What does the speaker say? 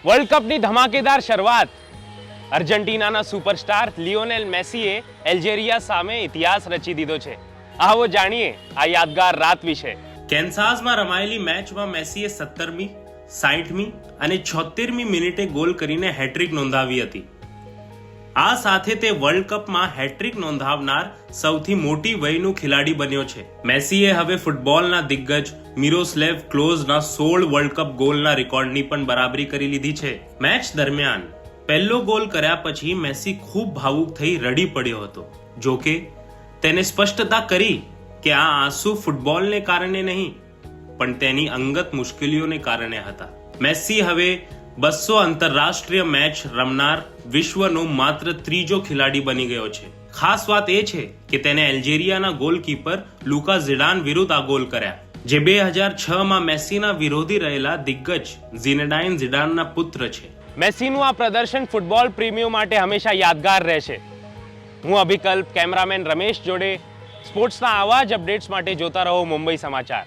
World કપની ધમાકેદાર શરૂઆત. અર્જેન્ટિનાના superstar Lionel મેસીએ એલ્જેરિયા સામે ઇતિહાસ રચી દીધો છે. આવો જાણીએ આ યાદગાર રાત વિશે. કેન્સાસમાં રમાયેલી મેચમાં મેસીએ 17મી, 60મી અને 76મી મિનિટે ગોલ કરીને હેટ્રિક નોંધાવી હતી. આ સાથે તે વર્લ્ડ કપમાં હેટ્રિક નોંધાવનાર સૌથી મોટી વયનું ખેલાડી બન્યો છે. મેસીએ હવે ફૂટબોલના દિગ્ગજ મિરોસ્લેવ ક્લોઝના 16 વર્લ્ડ કપ ગોલના રેકોર્ડની પણ બરાબરી કરી લીધી છે. મેચ દરમિયાન પહેલો ગોલ કર્યા પછી મેસી ખૂબ ભાવુક થઈ રડી પડ્યો હતો. જોકે તેને સ્પષ્ટતા કરી કે આ આંસુ ફૂટબોલને કારણે નહીં પણ તેની અંગત મુશ્કેલીઓને કારણે હતા. મેસી હવે 200 આંતરરાષ્ટ્રીય મેચ રમનાર વિશ્વનો માત્ર ત્રીજો ખેલાડી બની ગયો છે. ખાસ વાત એ છે કે તેને એલ્જેરિયાના ગોલકીપર લુકા ઝિડાન વિરુદ્ધ આ ગોલ કર્યા, જે 2006માં મેસીના વિરોધી રહેલા દિગ્ગજ ઝિનેડાઇન ઝિડાનના પુત્ર છે. મેસીનું આ પ્રદર્શન ફૂટબોલ પ્રેમીઓ માટે હંમેશા યાદગાર રહેશે. હું અભિકલ્પ, કેમેરામેન રમેશ જોડે સ્પોર્ટ્સના આવા જ અપડેટ્સ માટે જોતા રહો મુંબઈ સમાચાર.